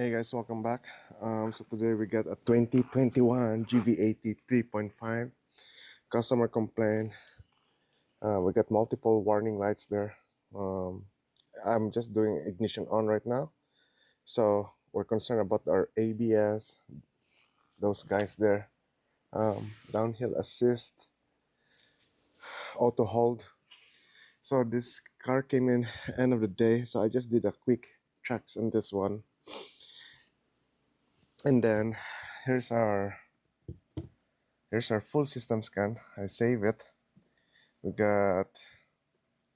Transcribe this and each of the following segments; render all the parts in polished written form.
Hey guys, welcome back. So today we got a 2021 gv80 3.5 customer complaint. We got multiple warning lights there. I'm just doing ignition on right now. So we're concerned about our ABS, those guys there. Downhill assist, auto hold. So this car came in end of the day. So I just did a quick checks on this one. And then here's our here's our full system scan. I save it. We got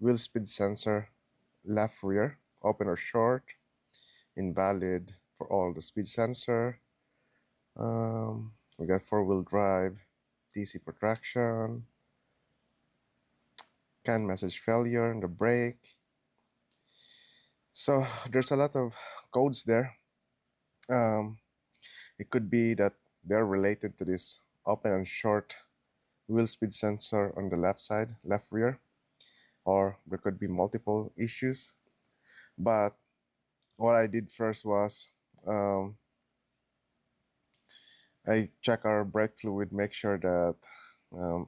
wheel speed sensor, left rear, open or short, invalid for all the speed sensor. We got four-wheel drive, DC protraction, CAN message failure in the brake. So there's a lot of codes there. Um, it could be that they're related to this open and short wheel speed sensor on the left side, left rear, or there could be multiple issues. But what I did first was I check our brake fluid, make sure that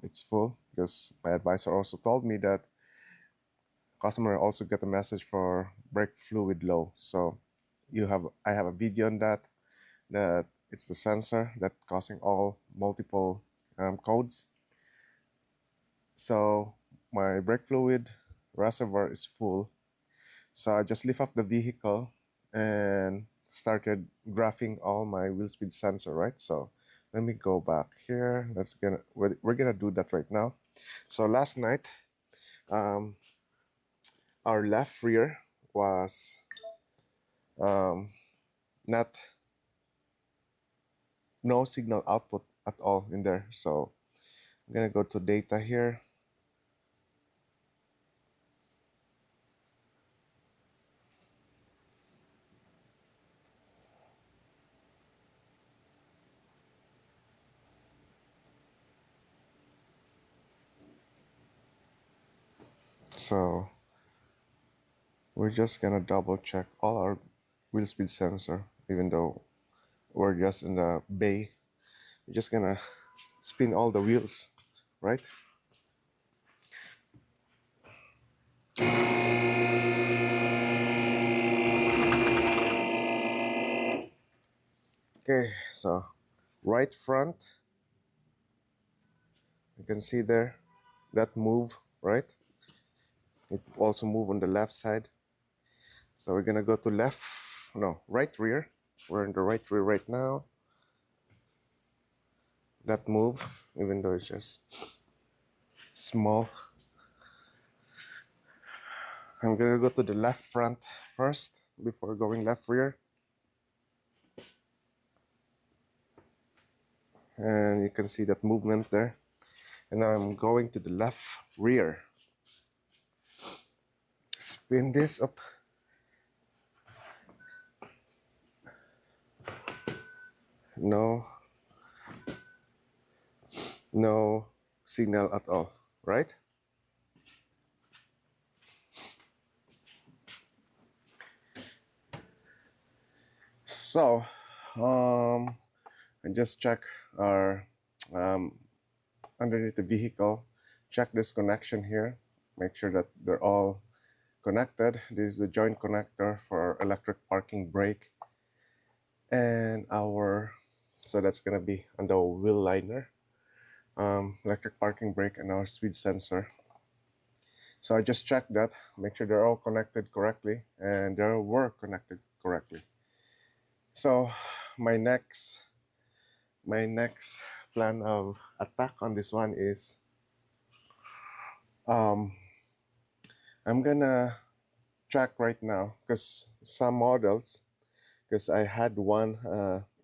it's full, because my advisor also told me that customer also get a message for brake fluid low. So I have a video on that it's the sensor that causing all multiple codes. So my brake fluid reservoir is full. So I just lift up the vehicle and started graphing all my wheel speed sensor, right? So let me go back here. We're gonna do that right now. So last night, um, our left rear was not no signal output at all in there. So I'm gonna go to data here. So we're just gonna double check all our wheel speed sensor, even though we're just in the bay. We're just gonna spin all the wheels, right? Okay, so right front, you can see there that move, right? It also move on the left side. So we're gonna go to right rear. We're in the right rear right now. That move, even though it's just small. I'm gonna go to the left front first before going left rear. And you can see that movement there. And now I'm going to the left rear. Spin this up. No, no signal at all, right? So, I just check our underneath the vehicle, check this connection here, make sure that they're all connected. This is the joint connector for our electric parking brake and so that's gonna be on the wheel liner, electric parking brake and our speed sensor. So I just checked that, make sure they're all connected correctly, and they were connected correctly. So my next plan of attack on this one is I'm gonna check right now because some models, because I had one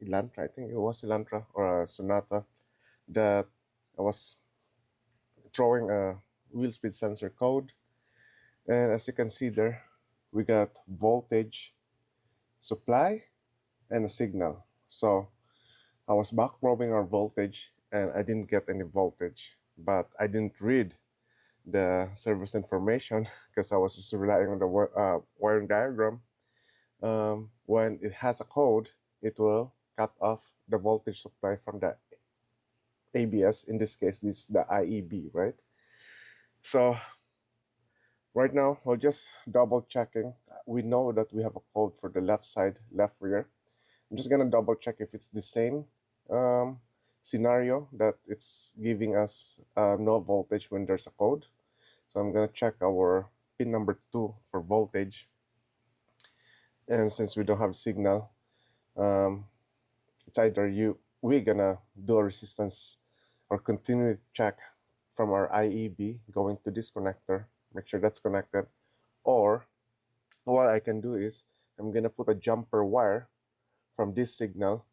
Elantra, I think it was Elantra or a Sonata, that I was throwing a wheel speed sensor code, and as you can see there, we got voltage supply and a signal. So I was back probing our voltage and I didn't get any voltage, but I didn't read the service information because I was just relying on the wiring diagram. when it has a code, it will cut off the voltage supply from the ABS. In this case, this is the IEB, right? So right now, we're just double checking. We know that we have a code for the left side, left rear. I'm just gonna double check if it's the same scenario, that it's giving us no voltage when there's a code. So I'm gonna check our pin number 2 for voltage. And since we don't have signal, it's either we're gonna do a resistance or continuity check from our IEB going to this connector, make sure that's connected. Or what I can do is I'm gonna put a jumper wire from this signal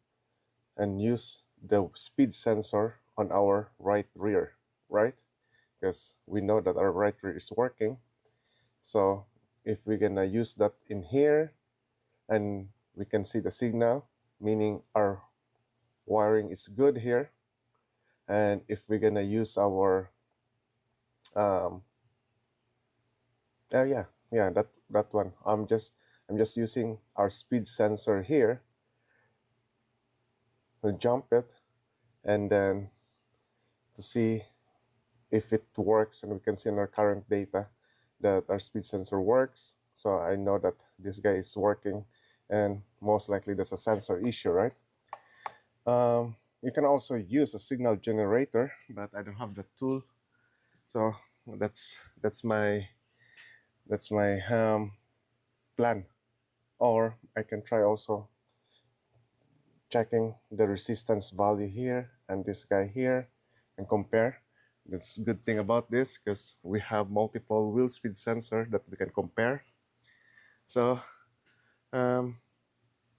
and use the speed sensor on our right rear, right? Because we know that our right rear is working. So if we're gonna use that in here and we can see the signal, meaning our wiring is good here. And if we're gonna use our that one, I'm just using our speed sensor here. We'll jump it and then to see if it works, and we can see in our current data that our speed sensor works. So I know that this guy is working, and most likely there's a sensor issue, right? You can also use a signal generator, but I don't have the tool. So that's my plan. Or I can try also checking the resistance value here and this guy here and compare. That's a good thing about this, because we have multiple wheel speed sensor that we can compare. So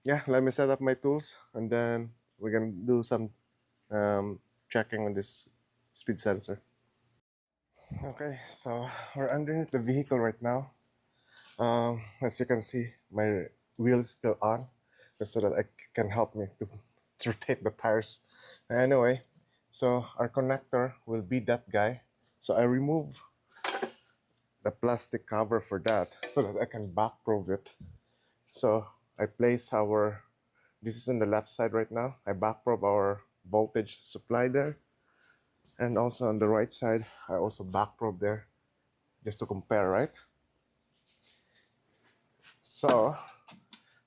yeah, let me set up my tools and then we can do some checking on this speed sensor. Okay, so we're underneath the vehicle right now. As you can see, my wheel is still on, just so that it can help me to rotate the tires. Anyway, so our connector will be that guy. So I remove the plastic cover for that so that I can back probe it. So I place this is on the left side right now. I back probe our voltage supply there. And also on the right side, I also back probe there just to compare, right? So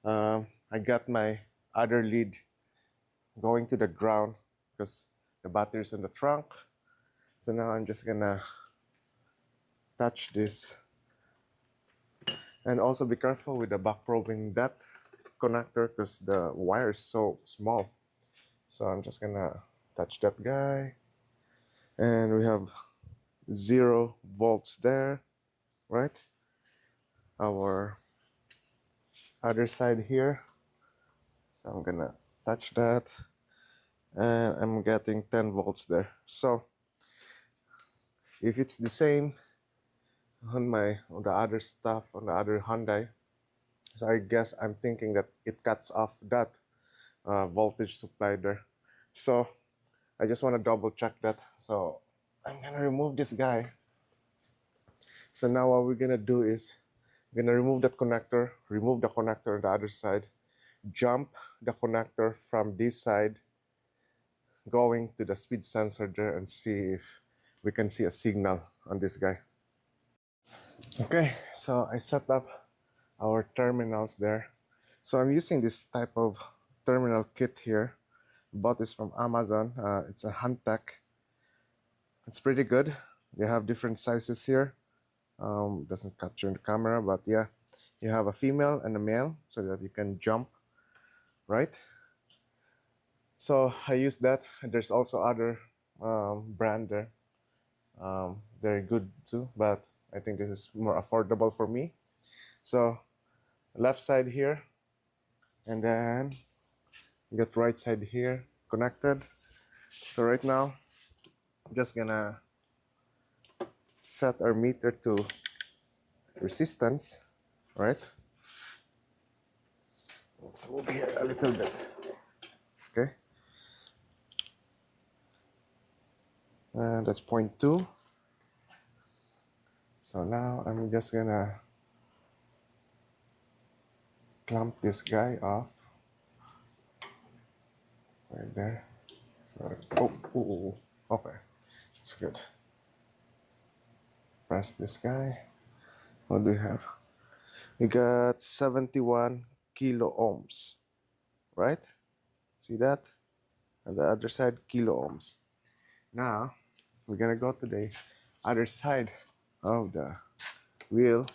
I got my other lead going to the ground because the battery is in the trunk. So now I'm just gonna touch this. And also be careful with the back probing that connector because the wire is so small. So I'm just gonna touch that guy. And we have 0 volts there, right? Our other side here. So I'm gonna touch that. And I'm getting 10 volts there. So if it's the same on the other stuff, on the other Hyundai, so I guess I'm thinking that it cuts off that voltage supply there. So I just want to double check that. So I'm gonna remove this guy. So now what we're gonna do is we're gonna remove that connector, remove the connector on the other side, jump the connector from this side going to the speed sensor there and see if we can see a signal on this guy. Okay, so I set up our terminals there. So I'm using this type of terminal kit here. Bought this from Amazon. It's a Huntech. It's pretty good. They have different sizes here. Doesn't capture in the camera, but yeah, you have a female and a male so that you can jump, right? So I use that. There's also other brand there. They're good too, but I think this is more affordable for me. So left side here, and then get right side here connected. So right now, I'm just gonna set our meter to resistance, right? Let's move here a little bit, okay? And that's 0.2. So now I'm just gonna clamp this guy off right there. So, okay, it's good. Press this guy. What do we have? We got 71 kilo ohms, right? See that? On the other side, kilo ohms. Now, we're gonna go to the other side of the wheel.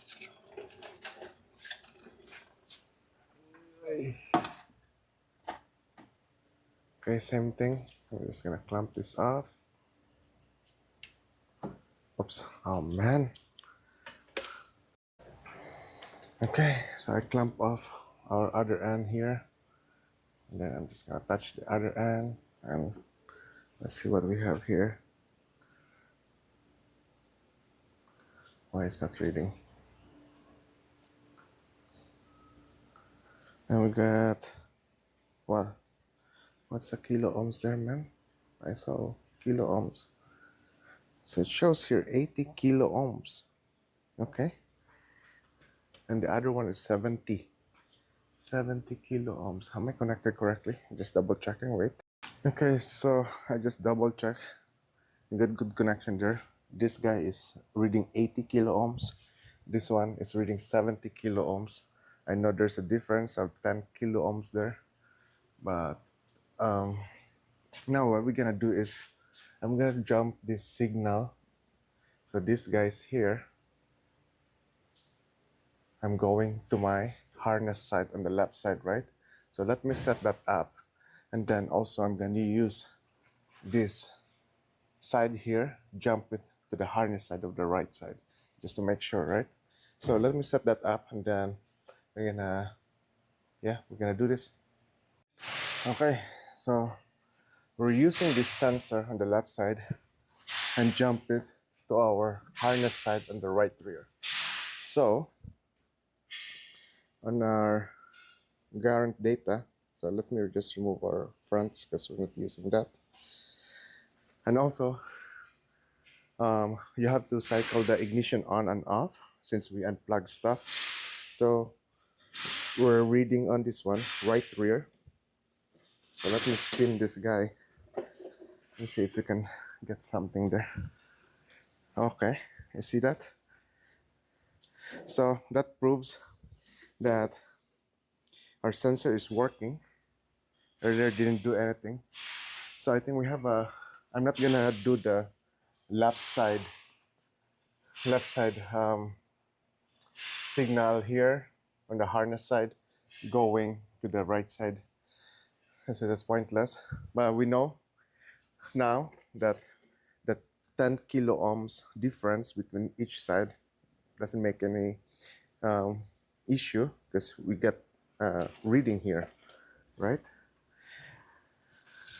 Okay, same thing. We're just gonna clamp this off. Oops, oh man. Okay, so I clamp off our other end here. And then I'm just gonna touch the other end and let's see what we have here. Why is that reading? And we got, well, what's the kilo ohms there, man? I saw kilo ohms. So it shows here 80 kilo ohms. Okay. And the other one is 70 kilo ohms. Am I connected correctly? Just double checking. Wait. Okay, so I just double check. Good connection there. This guy is reading 80 kilo ohms. This one is reading 70 kilo ohms. I know there's a difference of 10 kilo ohms there, but now what we're gonna do is I'm gonna jump this signal. So this guy's here. I'm going to my harness side on the left side, right? So let me set that up. And then also I'm going to use this side here, jump it to the harness side of the right side, just to make sure, right? So let me set that up and then we're gonna do this. Okay, so we're using this sensor on the left side and jump it to our harness side on the right rear. So on our current data, so let me just remove our fronts because we're not using that. And also, you have to cycle the ignition on and off since we unplug stuff. So we're reading on this one, right rear. So let me spin this guy and see if we can get something there. Okay, you see that? So that proves that our sensor is working. Earlier didn't do anything. So I think we have I'm not gonna do the left side signal here on the harness side going to the right side. So that's pointless. But we know now that the 10 kilo ohms difference between each side doesn't make any issue because we get reading here, right?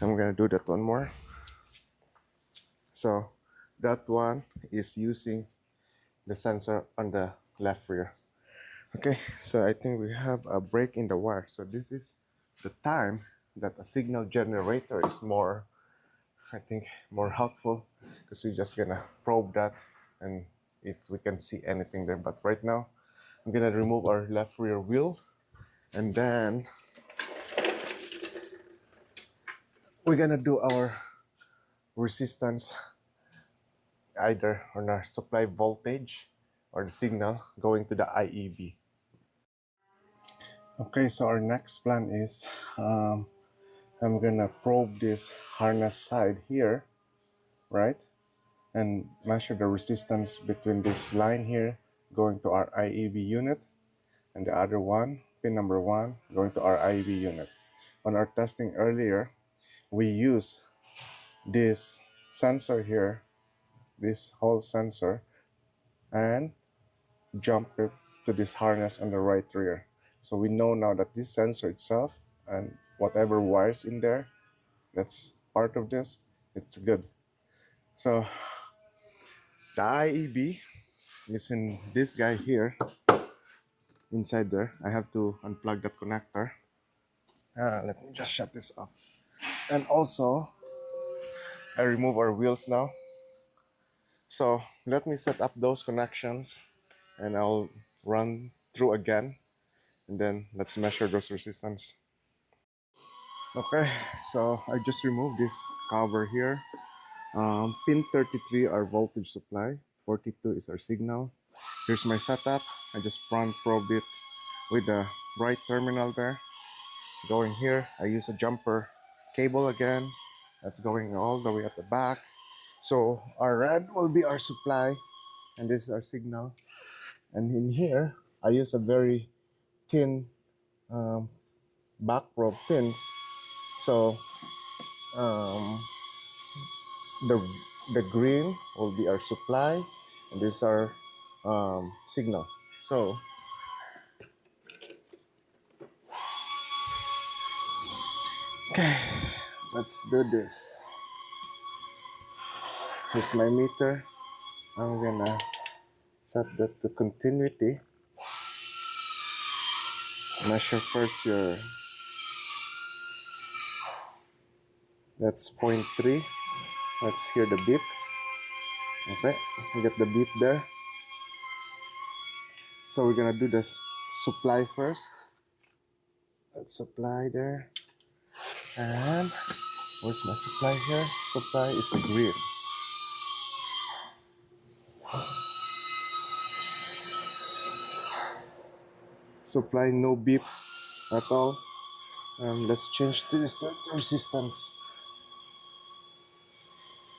I'm gonna do that one more. So that one is using the sensor on the left rear. Okay, so I think we have a break in the wire. So this is the time that a signal generator is more, I think, more helpful because we're just gonna probe that and if we can see anything there. But right now, I'm gonna remove our left rear wheel and then we're gonna do our resistance either on our supply voltage or the signal going to the IEB. Okay, so our next plan is I'm gonna probe this harness side here, right? And measure the resistance between this line here going to our IEB unit and the other one, pin number 1, going to our IEB unit. On our testing earlier, we use this sensor here, this whole sensor, and jump it to this harness on the right rear. So we know now that this sensor itself and whatever wires in there that's part of this, it's good. So the IEB is in this guy here inside there. I have to unplug that connector. Let me just shut this off. And also I remove our wheels now. So let me set up those connections and I'll run through again and then let's measure those resistance. Okay, so I just removed this cover here. Pin 33 our voltage supply, 42 is our signal. Here's my setup. I just front probe it with the right terminal there. Going here, I use a jumper cable again. That's going all the way at the back. So our red will be our supply, and this is our signal. And in here, I use a very thin back probe pins. So um, the the green will be our supply, and this is our signal. So okay, let's do this. Here's my meter. I'm gonna set that to continuity. Measure first your, that's 0.3. Let's hear the beep. Okay, we get the beep there. So we're gonna do this supply first. Let's supply there. And where's my supply here? Supply is the green. Supply no beep at all. Let's change this to resistance.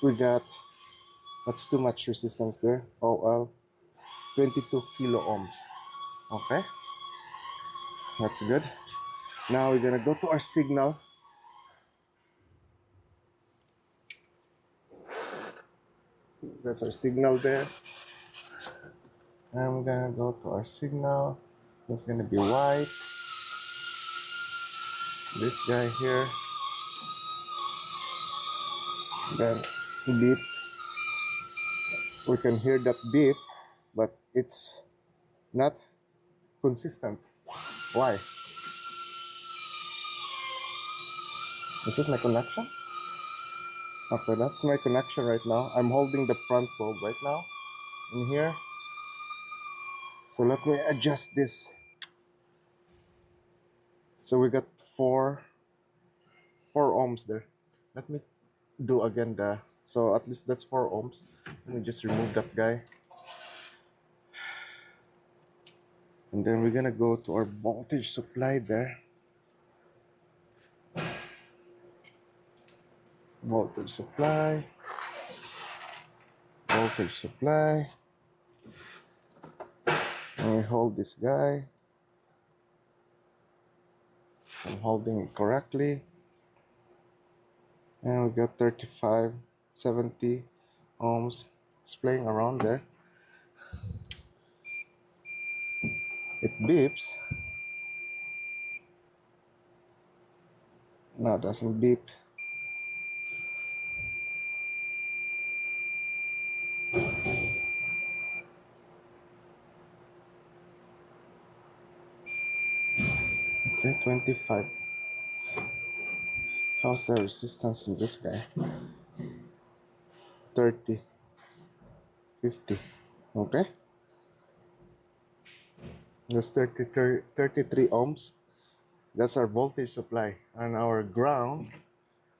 We got, that's too much resistance there. OL 22 kilo ohms. Okay, that's good. Now we're gonna go to our signal. That's our signal there. And we're gonna go to our signal. That's gonna be white. This guy here. Then beep. We can hear that beep, but it's not consistent. Why? Is it my connection? Okay, that's my connection right now. I'm holding the front probe right now in here. So let me adjust this. So we got four ohms there. Let me do again the, so at least that's 4 ohms. Let me just remove that guy. And then we're gonna go to our voltage supply there. Voltage supply. Voltage supply. And we hold this guy. I'm holding it correctly. And we got 35, 70 ohms. It's playing around there. It beeps. No, it doesn't beep. Okay, 25. How's the resistance in this guy? 30, 50. Okay. That's 33 ohms. That's our voltage supply. And our ground,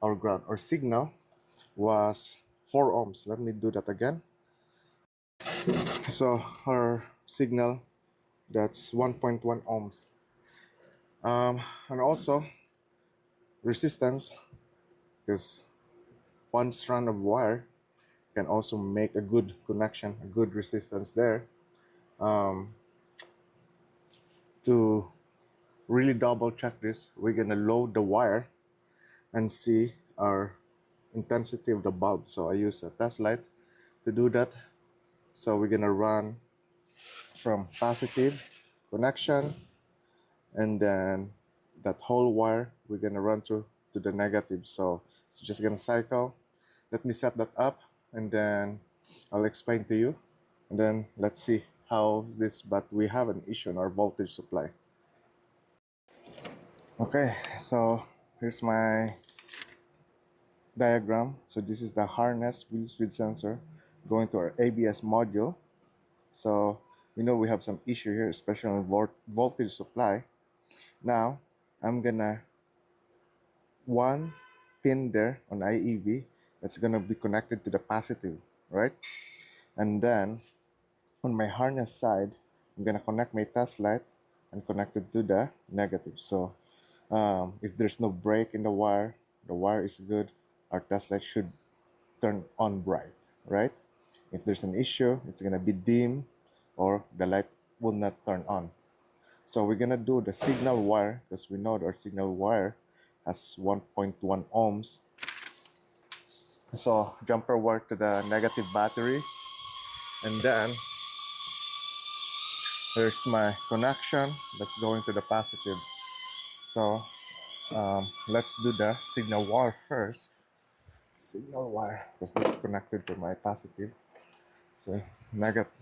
or signal was 4 ohms. Let me do that again. So our signal, that's 1.1 ohms. And also resistance, because one strand of wire can also make a good connection, a good resistance there. To really double check this, we're gonna load the wire and see our intensity of the bulb. So I use a test light to do that. So we're gonna run from positive connection, and then that whole wire we're gonna run through to the negative. So it's just gonna cycle. Let me set that up, and then I'll explain to you, and then let's see how this, but we have an issue in our voltage supply. Okay, so here's my diagram. So this is the harness wheel speed sensor going to our ABS module. So we know we have some issue here, especially on voltage supply. Now I'm gonna one pin there on IEV that's gonna be connected to the positive, right? And then on my harness side, I'm gonna connect my test light and connect it to the negative. So if there's no break in the wire is good. Our test light should turn on bright, right? If there's an issue, it's gonna be dim or the light will not turn on. So we're gonna do the signal wire because we know that our signal wire has 1.1 ohms. So jumper wire to the negative battery, and then there's my connection that's going to the positive. So let's do the signal wire first. Signal wire because this is connected to my positive. So negative,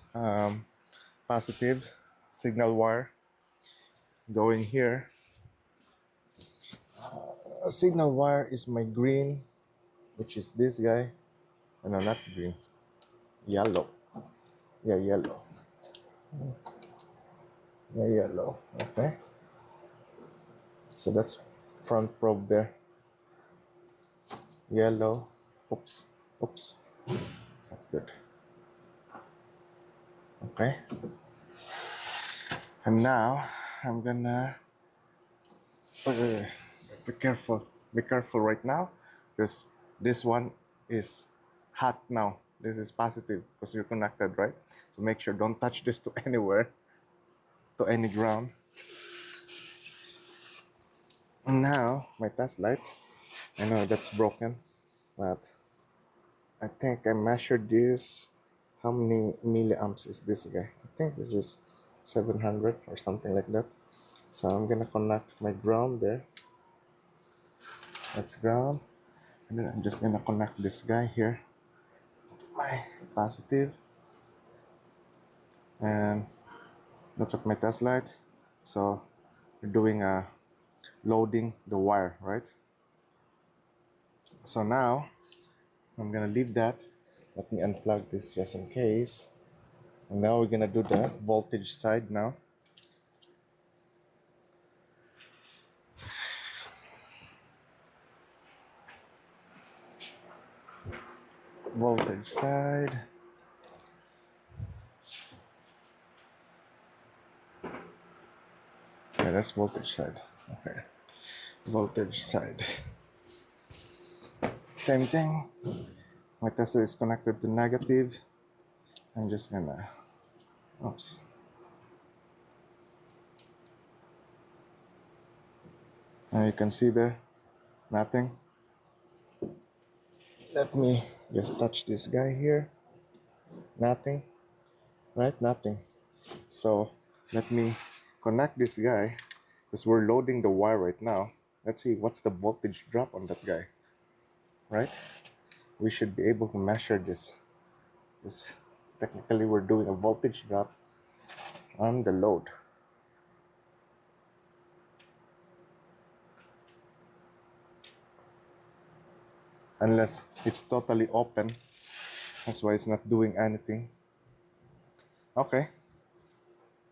positive signal wire going here. Signal wire is my green, which is this guy. No, not green, yellow. Yeah, yellow. Yeah, yellow. Okay. So that's front probe there. Yellow. Oops. Oops. It's not good. Okay. And now I'm gonna be careful. Be careful right now because this one is hot now. This is positive because you're connected, right? So make sure don't touch this to anywhere, to any ground. And now my test light. I know that's broken, but I think I measured this. How many milliamps is this guy? I think this is 700 or something like that. So I'm gonna connect my ground there. That's ground. And then I'm just gonna connect this guy here to my positive. And look at my test light. So we're doing a loading the wire, right? So now I'm gonna leave that. Let me unplug this just in case. And now we're gonna do the voltage side now. Voltage side. Yeah, that's voltage side. Okay. Voltage side. Same thing. My tester is connected to negative. I'm just gonna, oops. Now you can see there, nothing. Let me just touch this guy here. Nothing, right? Nothing. So let me connect this guy because we're loading the wire right now. Let's see what's the voltage drop on that guy, right? We should be able to measure this because technically we're doing a voltage drop on the load. Unless it's totally open, that's why it's not doing anything. Okay.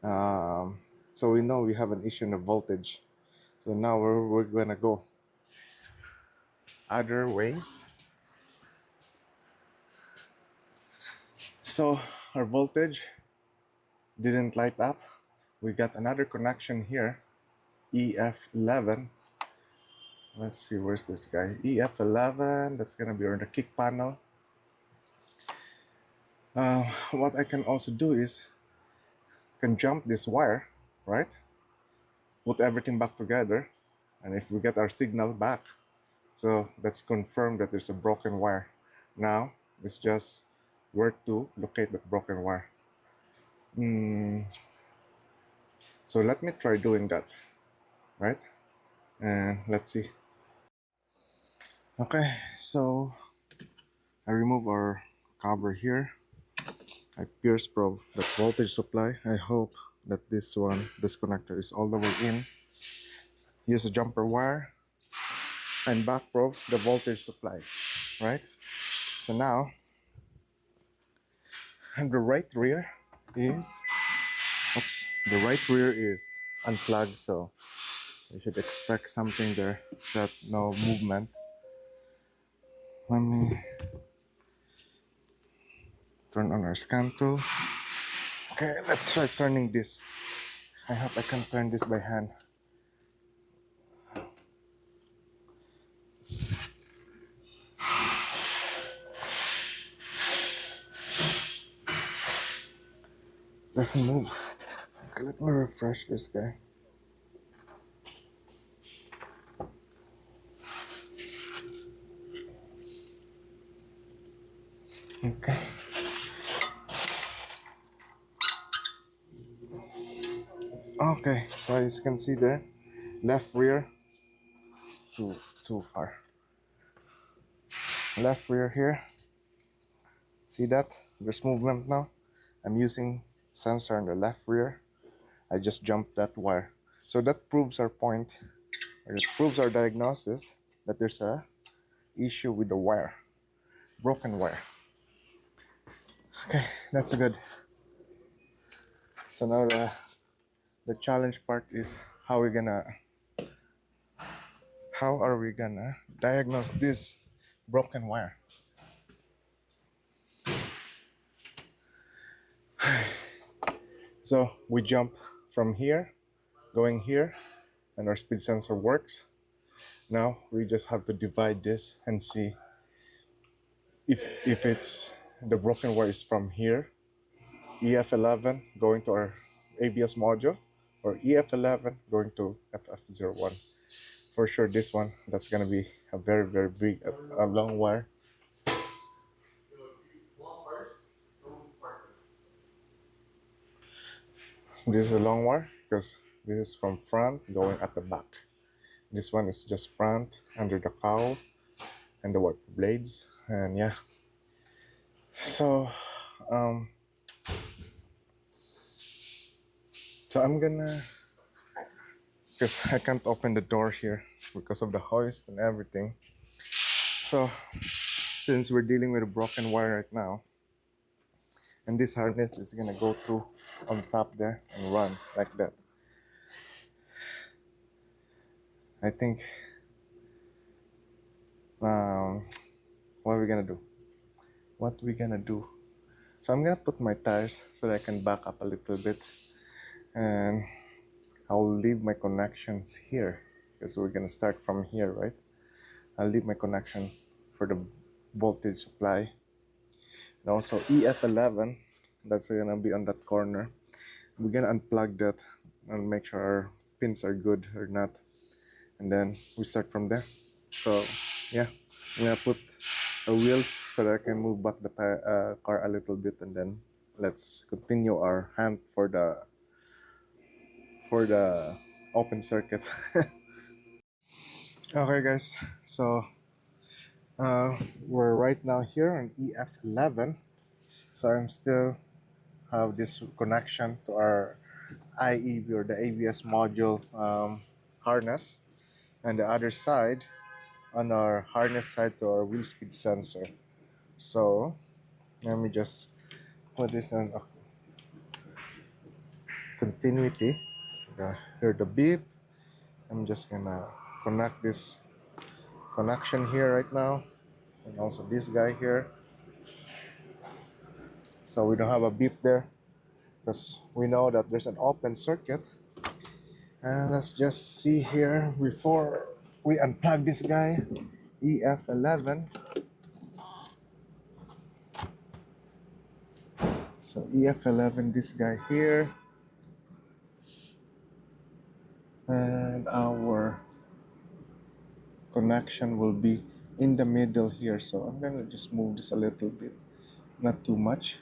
So we know we have an issue in the voltage. So now we're gonna go other ways. So our voltage didn't light up. We got another connection here, EF11. Let's see, where's this guy? EF11, that's gonna be on the kick panel. What I can also do is can jump this wire, right? Put everything back together, and if we get our signal back, so let's confirm that there's a broken wire. Now it's just where to locate that broken wire. So let me try doing that, right? And let's see. Okay, so I remove our cover here. I pierce probe the voltage supply. I hope that this connector is all the way in. Use a jumper wire and back probe the voltage supply, right? So now, and the right rear is, oops, the right rear is unplugged. So You should expect something there, that no movement. Let me turn on our scan tool. Okay, let's try turning this. I hope I can turn this by hand. Doesn't move. Okay, let me refresh this guy. Okay. Okay, so as you can see there, left rear, too far. Left rear here. See that? There's movement now. I'm using sensor on the left rear. I just jumped that wire. So that proves our point, or it proves our diagnosis that there's a issue with the wire, broken wire. Okay, that's good. So now the challenge part is how are we gonna diagnose this broken wire. So we jump from here, going here, and our speed sensor works. Now we just have to divide this and see if it's the broken wire is from here, EF11 going to our ABS module, or EF11 going to FF01. For sure, this one, that's gonna be a very, very big, a long wire. This is a long wire because this is from front going at the back. This one is just front under the cowl and the wiper blades, and yeah. So I'm gonna, because I can't open the door here because of the hoist and everything. So since we're dealing with a broken wire right now, and this harness is gonna go through on top there and run like that, I think what are we gonna do? So I'm gonna put my tires so that I can back up a little bit, and I'll leave my connections here because we're gonna start from here, right? I'll leave my connection for the voltage supply, and also EF11, that's gonna be on that corner. We're gonna unplug that and make sure our pins are good or not, and then we start from there. So yeah, I'm gonna put the wheels so that I can move back the car a little bit, and then let's continue our hunt for the open circuit. Okay guys, so we're right now here on EF11. So I'm still have this connection to our IEB, or the ABS module harness, and the other side on our harness side to our wheel speed sensor. So let me just put this on continuity. Hear the beep. I'm just gonna connect this connection here right now, and also this guy here, so we don't have a beep there because we know that there's an open circuit. And let's just see here before we unplug this guy, EF11. So EF11, this guy here, and our connection will be in the middle here. So I'm gonna just move this a little bit, not too much,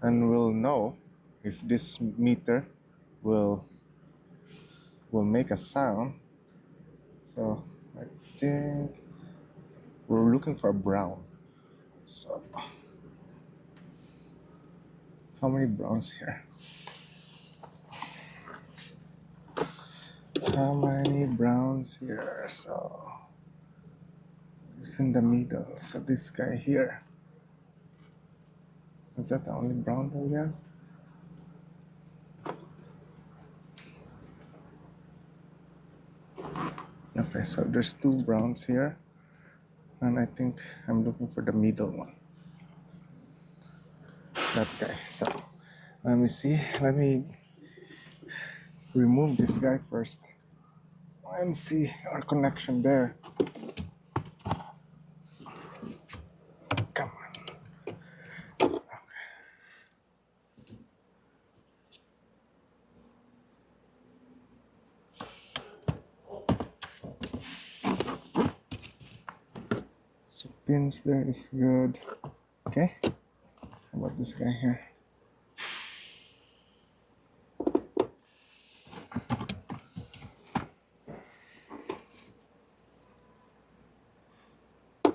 and we'll know if this meter will make a sound. So I think we're looking for brown. So how many browns here? How many browns here? So it's in the middle. So this guy here, is that the only brown that we have? Okay, so there's two browns here, and I think I'm looking for the middle one. That guy. So let me see. Let me remove this guy first and see our connection there. Come on. So pins there is good. Okay. How about this guy here?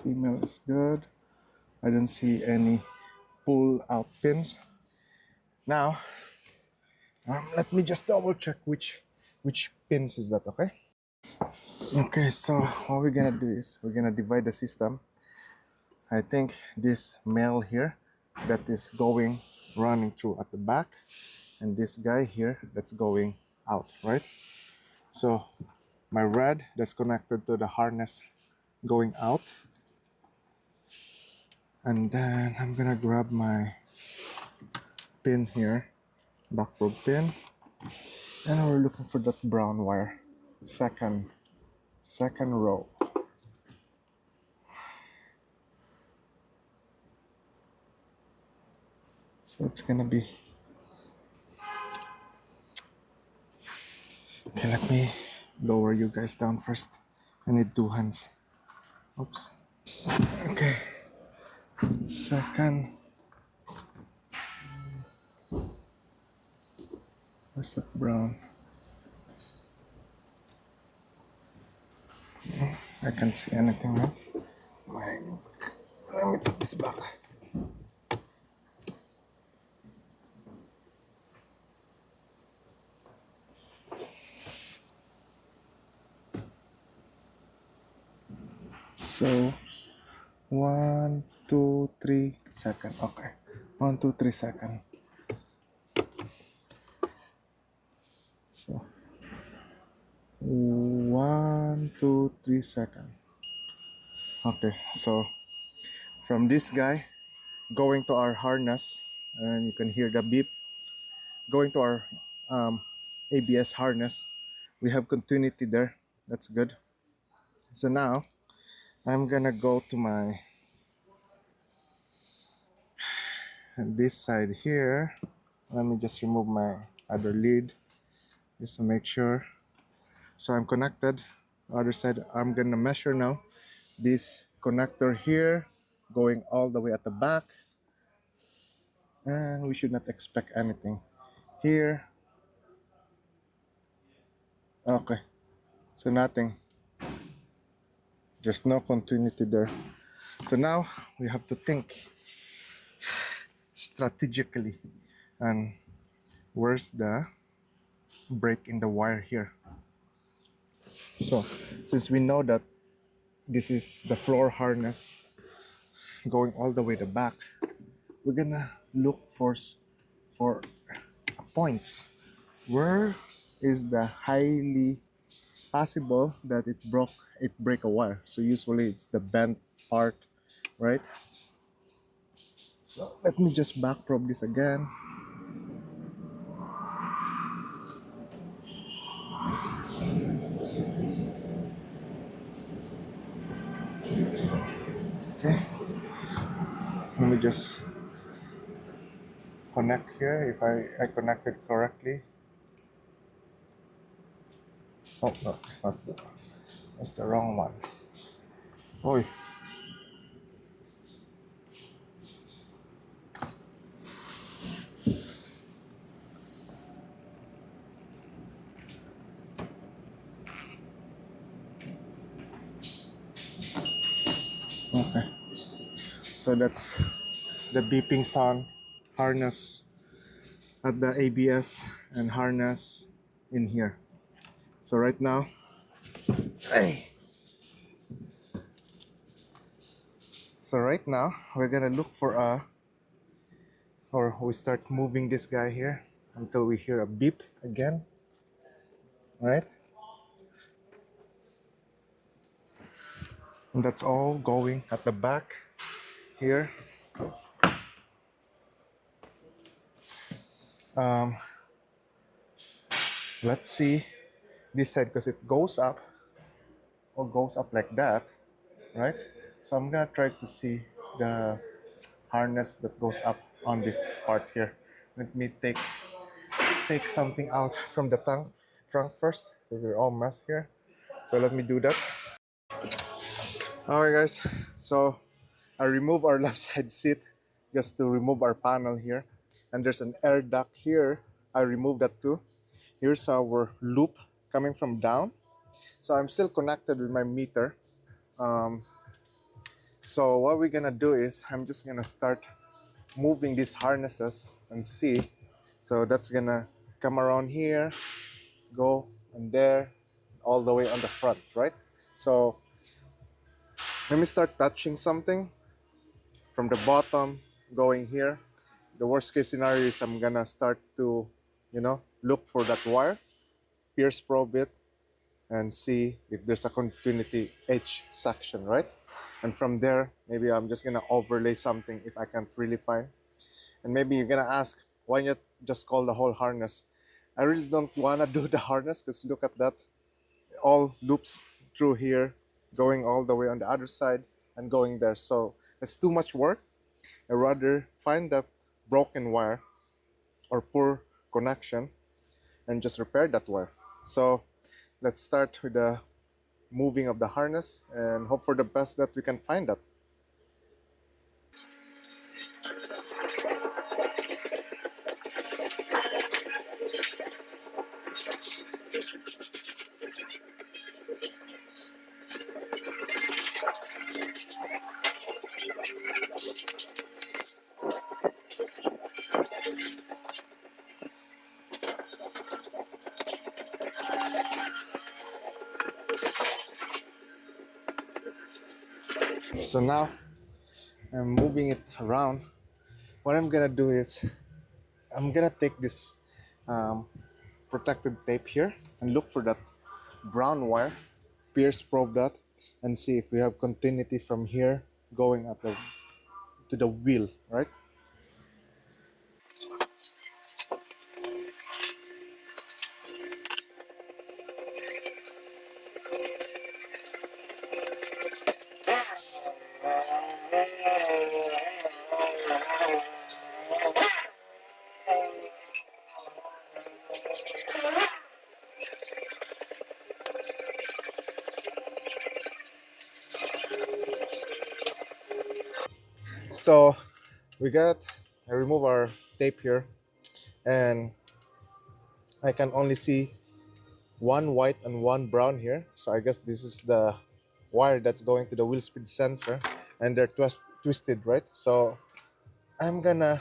Female is good. I don't see any pull out pins. Now, let me just double check which pins is that, okay? Okay, so what we're gonna do is we're gonna divide the system. I think this male here that is going running through at the back, and this guy here that's going out, right? So my red that's connected to the harness going out, and then I'm gonna grab my pin here, back probe pin, and we're looking for that brown wire, second row. So it's gonna be, okay, let me lower you guys down first. I need two hands. Oops. Okay, second. Where's that brown? I can't see anything, man. Let me put this back. So 1, 2, 3 second. Okay, 1, 2, 3 second. So 1, 2, 3 second. Okay, so from this guy going to our harness, and you can hear the beep, going to our ABS harness, we have continuity there. That's good. So now I'm gonna go to my this side here. Let me just remove my other lead just to make sure. So I'm connected. Other side, I'm gonna measure now this connector here going all the way at the back, and we should not expect anything here. Okay, so nothing. There's no continuity there. So now we have to think strategically, and where's the break in the wire here? So since we know that this is the floor harness going all the way to the back, we're gonna look for points. Where is the highly possible that it break a wire? So usually it's the bent part, right? So let me just back probe this again. Okay, let me just connect here if I connected correctly. Oh no, it's not. It's the wrong one. Oi. Okay. So that's the beeping sound, harness at the ABS and harness in here. So right now, hey. So right now we're gonna look for or we start moving this guy here until we hear a beep again, right? And that's all going at the back here. Um, let's see this side because it goes up or goes up like that, right? So I'm gonna try to see the harness that goes up on this part here. Let me take something out from the trunk first because they're all messed here. So let me do that. All right, guys. So I remove our left side seat just to remove our panel here, and there's an air duct here. I removed that too. Here's our loop coming from down. So I'm still connected with my meter. Um, so what we're gonna do is I'm just gonna start moving these harnesses and see. So that's gonna come around here, go and there, all the way on the front, right? So let me start touching something from the bottom going here. The worst case scenario is I'm gonna start to, look for that wire, pierce probe it, and see if there's a continuity H section, right? And from there, maybe I'm just gonna overlay something if I can't really find. And maybe you're gonna ask, why not just call the whole harness? I really don't wanna do the harness because look at that, all loops through here, going all the way on the other side and going there. So it's too much work. I rather find that broken wire or poor connection and just repair that wire. So let's start with the moving of the harness and hope for the best that we can find that. So now I'm moving it around. What I'm gonna do is I'm gonna take this um, protected tape here and look for that brown wire, pierce probe that, and see if we have continuity from here going at the to the wheel, right? So I remove our tape here, and I can only see one white and one brown here. So I guess this is the wire that's going to the wheel speed sensor, and they're twisted, right? So I'm gonna,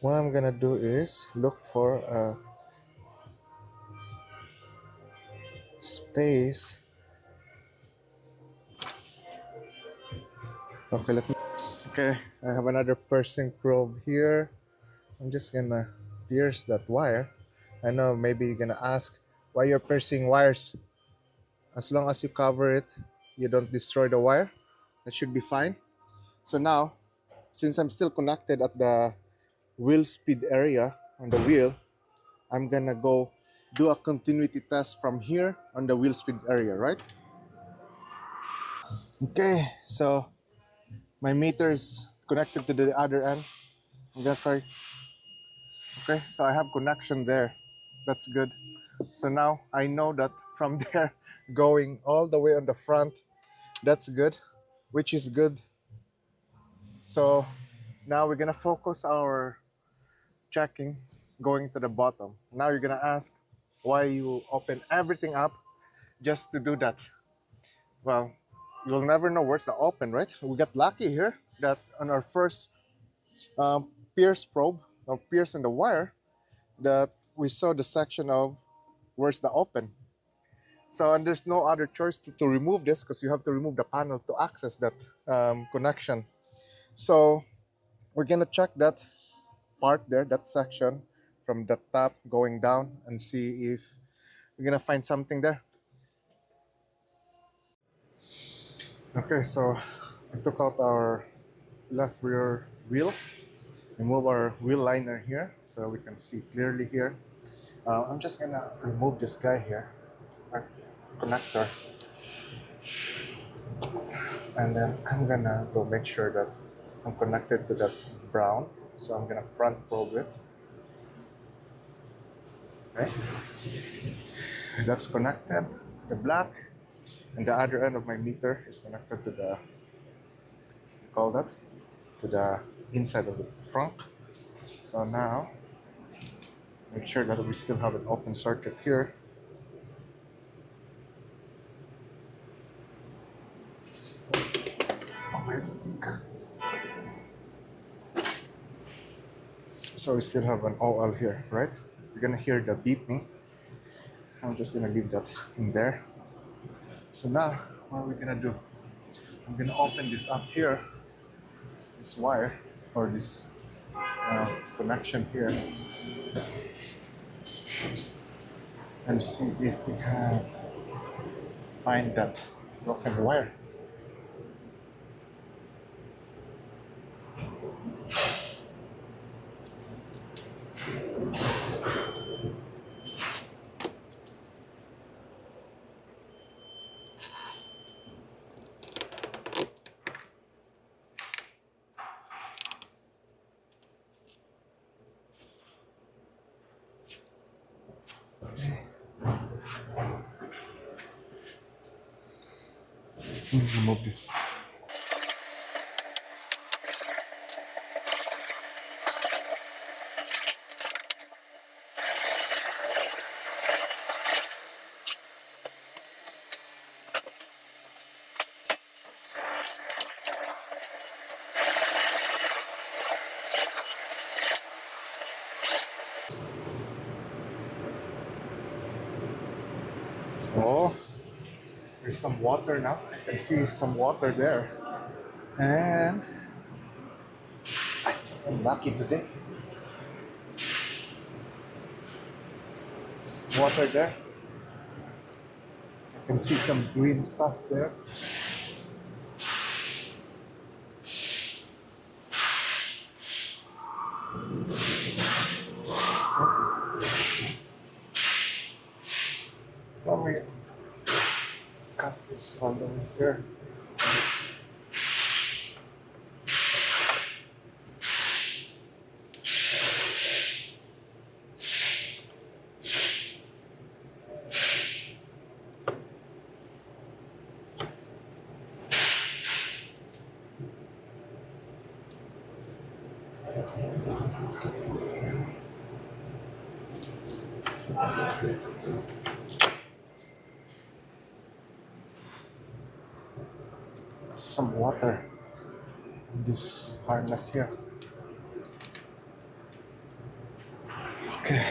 what I'm gonna do is look for a space. Okay, okay, I have another piercing probe here. I'm just gonna pierce that wire. I know maybe you're gonna ask why you're piercing wires. As long as you cover it, you don't destroy the wire. That should be fine. So now, since I'm still connected at the wheel speed area on the wheel, I'm gonna go do a continuity test from here on the wheel speed area, right? Okay, so my meter is connected to the other end. I'm gonna try. Okay, so I have connection there. That's good. So now I know that from there going all the way on the front, that's good, which is good. So now we're gonna focus our checking going to the bottom. Now you're gonna ask why you open everything up just to do that. Well, you'll never know where's the open, right? We got lucky here that on our first pierce probe or pierce in the wire that we saw the section of where's the open. So and there's no other choice to remove this because you have to remove the panel to access that connection. So we're gonna check that part there, that section from the top going down and see if we're gonna find something there. Okay, so I took out our left rear wheel, remove our wheel liner here so we can see clearly here. I'm just gonna remove this guy here, our connector, and then I'm gonna go make sure that I'm connected to that brown. So I'm gonna front probe it. Okay, that's connected to the black, and the other end of my meter is connected to the, call that, to the inside of the trunk. So now make sure that we still have an open circuit here. Oh my God. So we still have an OL here, right? You're gonna hear the beeping. I'm just gonna leave that in there. So now, what are we gonna do? I'm gonna open this up here, this wire, or this connection here, and see if we can find that broken wire. Let me remove this. Oh, there's some water now. I can see some water there. And I think I'm lucky today. Some water there. I can see some green stuff there. Let me cut this all the way here. Some water in this harness here. Okay,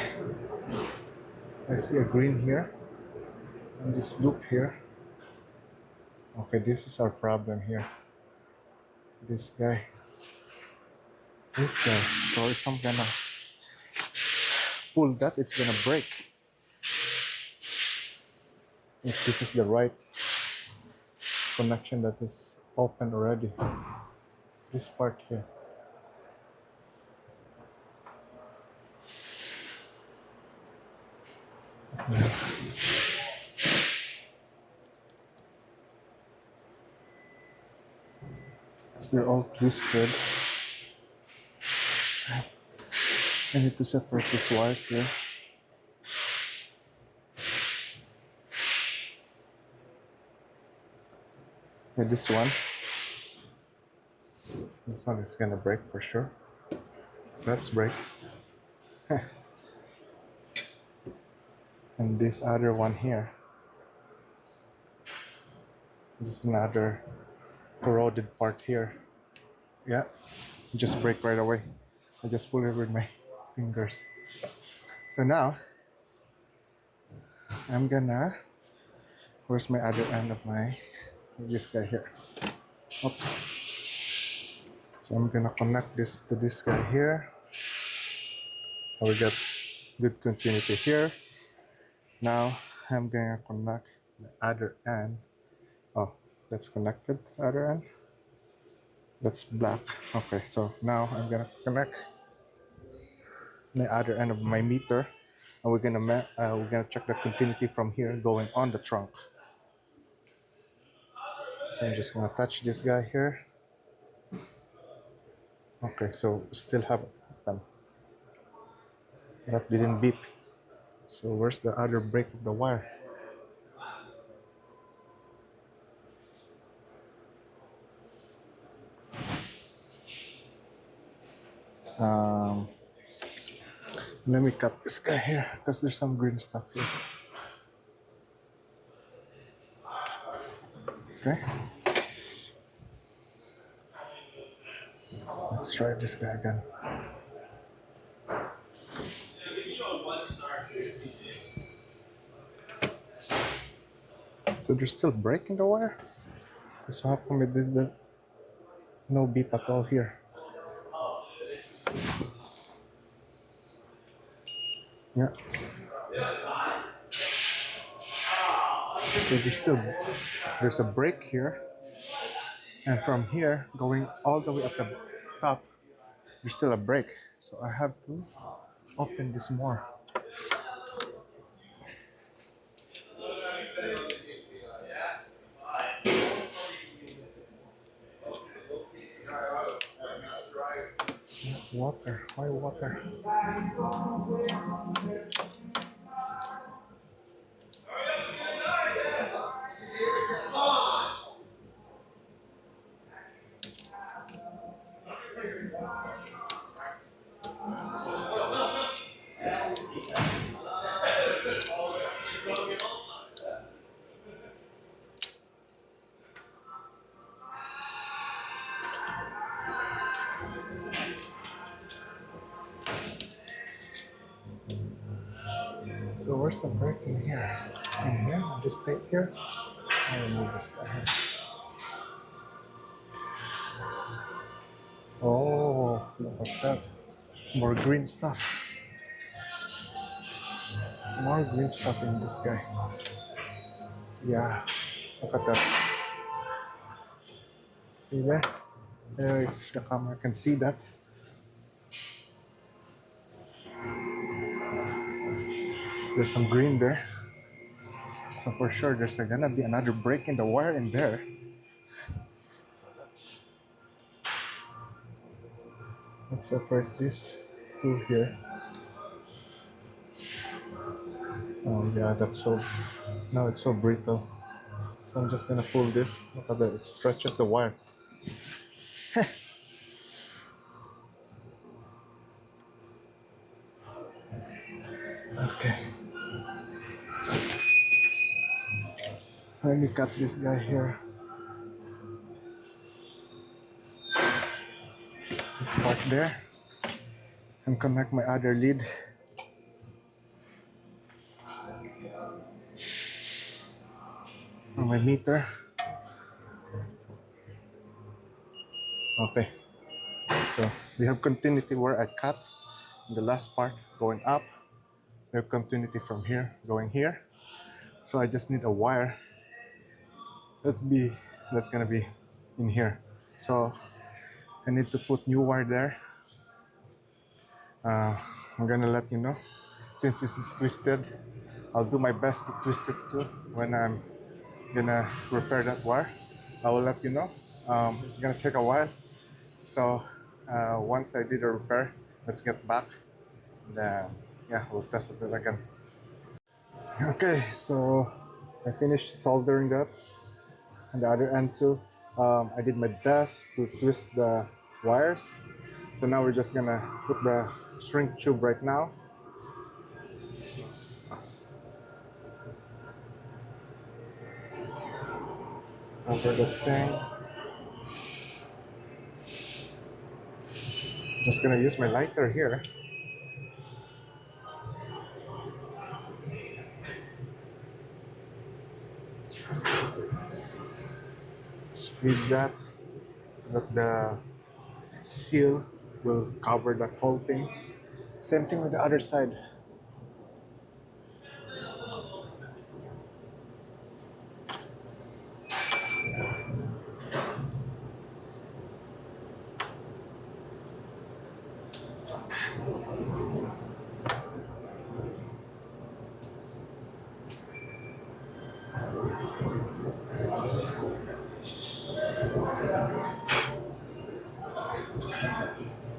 I see a green here and this loop here. Okay, this is our problem here. This guy. So if I'm gonna pull that, it's gonna break. If this is the right connection that is open already. This part here. Because they're all twisted. I need to separate these wires here. Okay, this one is gonna break for sure. Let's break. And this other one here, this is another corroded part here. Yeah, just break right away. I just pull it with my fingers. So now I'm gonna, where's my other end of my, this guy here. Oops. So I'm gonna connect this to this guy here. We got good continuity here. Now I'm gonna connect the other end. Oh, that's connected to the other end. That's black. Okay, so now I'm gonna connect the other end of my meter, and we're gonna check the continuity from here going on the trunk. So I'm just gonna touch this guy here. Okay, so still have them. That didn't beep. So where's the other break of the wire? Um, Let me cut this guy here because there's some green stuff here. Okay. Let's try this guy again. So there's still break in the wire? So how come it did no beep at all here? Yeah. So there's a break here, and from here going all the way up the top, there's still a break. So I have to open this more. Water. Why water? So where's the break in here? In here? Just stay here. I remove this guy here. Oh, look at that. More green stuff. More green stuff in this guy. Yeah, look at that. See there? There, if the camera can see that. There's some green there. So for sure, there's gonna be another break in the wire in there. So let's separate this two here. Oh yeah, that's so, now it's so brittle. So I'm just gonna pull this. Look at that, it stretches the wire. Okay, let me cut this guy here. This part there. And connect my other lead. On my meter. Okay, so we have continuity where I cut the last part going up. We have continuity from here going here. So I just need a wire that's gonna be in here. So I need to put new wire there. I'm gonna let you know. Since this is twisted, I'll do my best to twist it too when I'm gonna repair that wire. I will let you know. It's gonna take a while. So once I did a repair, let's get back. And yeah, we'll test it again. Okay, so I finished soldering that on the other end too. I did my best to twist the wires. So now we're just gonna put the shrink tube right now. So, over the thing. Just gonna use my lighter here. Squeeze that so that the seal will cover that whole thing. Same thing with the other side.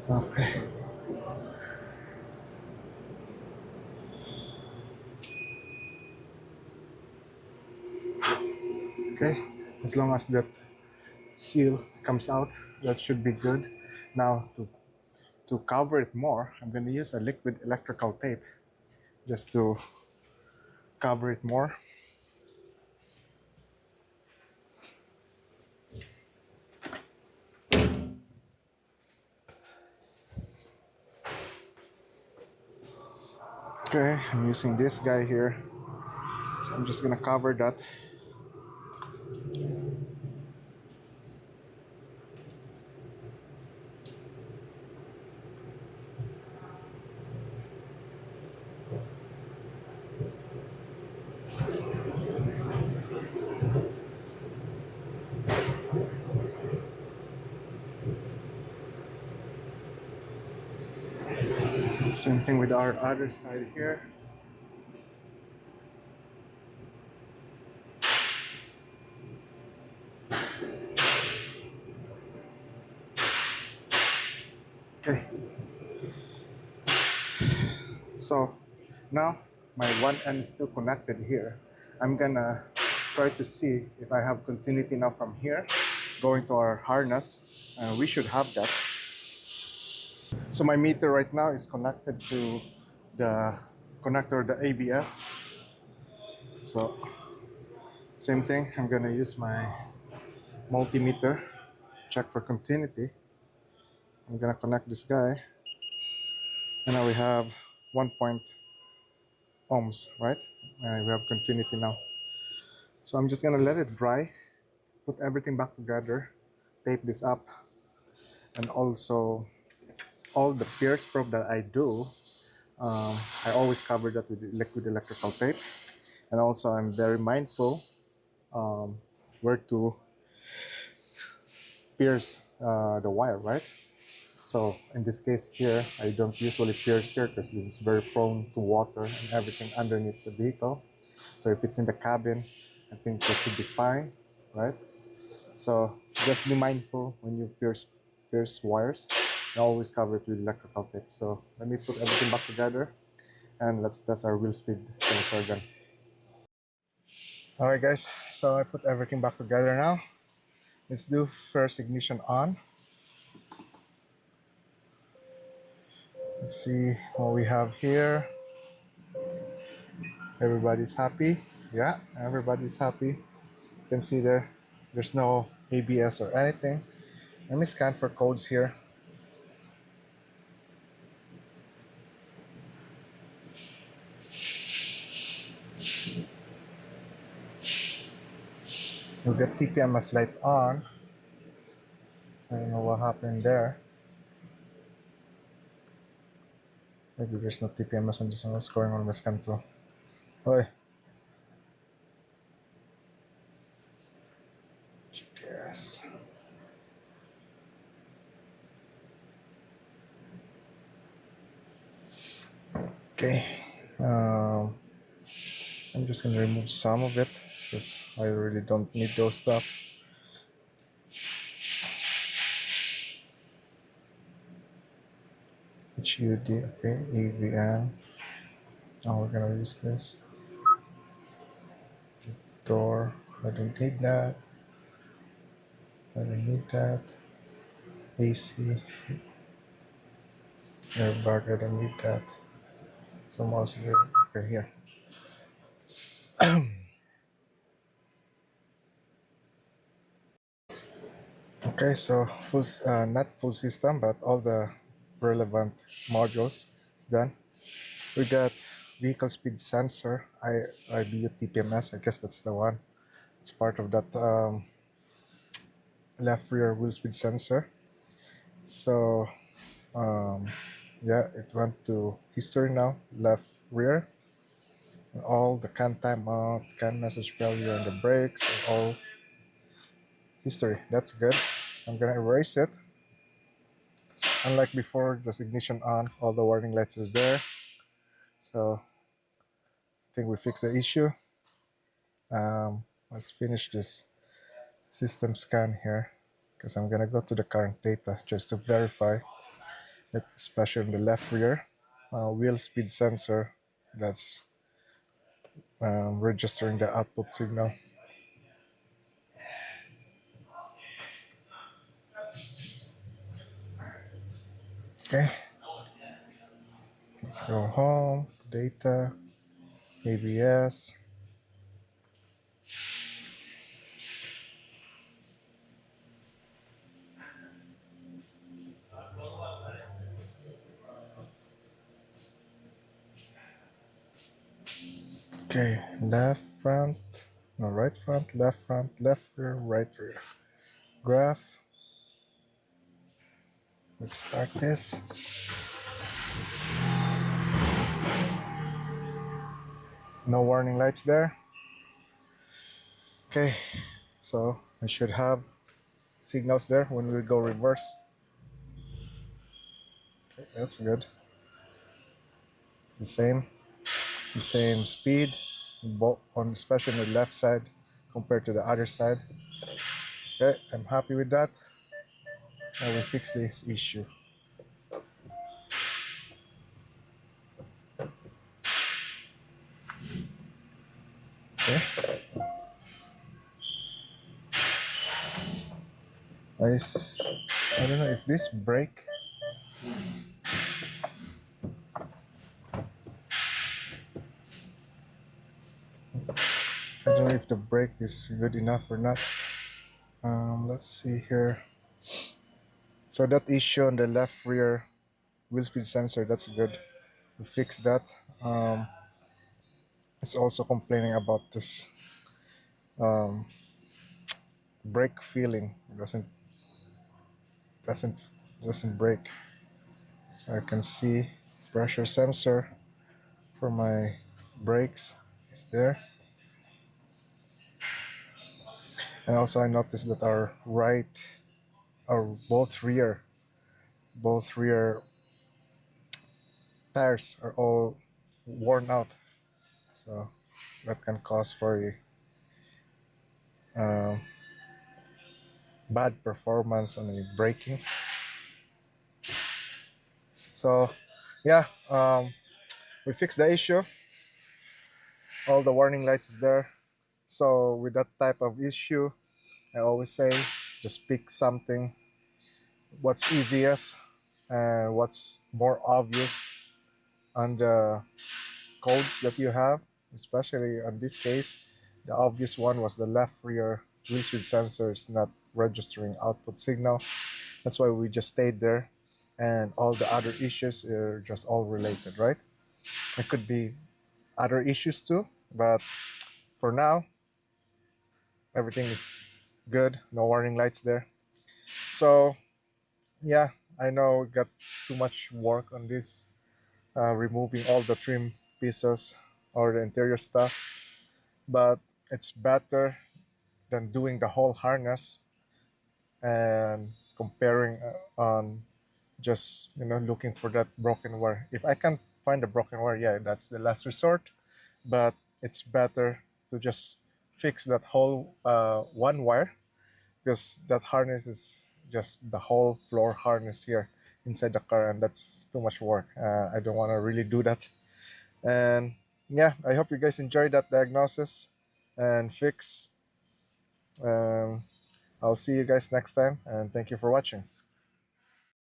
Okay. Okay. As long as that seal comes out, that should be good. Now to cover it more, I'm going to use a liquid electrical tape just to cover it more. Okay, I'm using this guy here. So I'm just gonna cover that. Same thing with our other side here. Okay, so now my one end is still connected here. I'm gonna try to see if I have continuity now from here going to our harness. We should have that. So my meter right now is connected to the connector, the ABS. So same thing, I'm gonna use my multimeter, check for continuity. I'm gonna connect this guy, and now we have 1 ohms, right? And we have continuity now. So I'm just gonna let it dry, put everything back together, tape this up, and also all the pierce probe that I do, I always cover that with liquid electrical tape. And also I'm very mindful where to pierce the wire, right? So in this case here, I don't usually pierce here because this is very prone to water and everything underneath the vehicle. So if it's in the cabin, I think that should be fine, right? So just be mindful when you pierce wires. You always cover it with electrical tape. So let me put everything back together and let's test our wheel speed sensor again. All right, guys. So I put everything back together now. Let's do first ignition on. Let's see what we have here. Everybody's happy. Yeah, everybody's happy. You can see there's no ABS or anything. Let me scan for codes here. We'll get TPMS light on. I don't know what happened there. Maybe there's no TPMS on this one. What's going on with scan 2? Oi. GPS. Okay. I'm just gonna remove some of it because I really don't need those stuff. HUD, okay, EVM. Now we're gonna use this. Door, I don't need that. I don't need that. AC, airbag, I don't need that. So mouse here, okay, here. Okay, so not full system, but all the relevant modules is done. We got vehicle speed sensor, IBU TPMS, I guess that's the one. It's part of that left rear wheel speed sensor. So yeah, it went to history now, left rear. And all the can time out, can message failure, and the brakes, and all history. That's good. I'm gonna erase it. Unlike before, just ignition on, all the warning lights are there. So I think we fixed the issue. let's finish this system scan here because I'm gonna go to the current data just to verify that, especially in the left rear wheel speed sensor that's registering the output signal. Okay, let's go home, data, ABS. Okay, left front, no, right front, left rear, right rear. Graph. Let's start this. No warning lights there. Okay, so I should have signals there when we go reverse. Okay, that's good. The same speed, both on especially on the left side compared to the other side. Okay, I'm happy with that. I will fix this issue. Okay. I don't know if this brake. I don't know if the brake is good enough or not. Let's see here. So that issue on the left rear wheel speed sensor, that's good. We fixed that. Um, it's also complaining about this um, brake feeling. It doesn't doesn't brake. So I can see pressure sensor for my brakes is there. And also I noticed that our both rear tires are all worn out. So that can cause for a bad performance on the braking. So yeah, we fixed the issue. All the warning lights is there. So with that type of issue, I always say just pick something what's easiest and what's more obvious on the codes that you have. Especially on this case, the obvious one was the left rear wheel speed sensor is not registering output signal. That's why we just stayed there, and all the other issues are just all related, right? It could be other issues too, but for now, everything is good. No warning lights there. So yeah, I know we got too much work on this, removing all the trim pieces or the interior stuff, but it's better than doing the whole harness and comparing on just looking for that broken wire. If I can't find the broken wire, yeah, that's the last resort, but it's better to just fix that whole one wire, because that harness is just the whole floor harness here inside the car, and that's too much work. I don't want to really do that. And yeah, I hope you guys enjoyed that diagnosis and fix. um, I'll see you guys next time, and thank you for watching.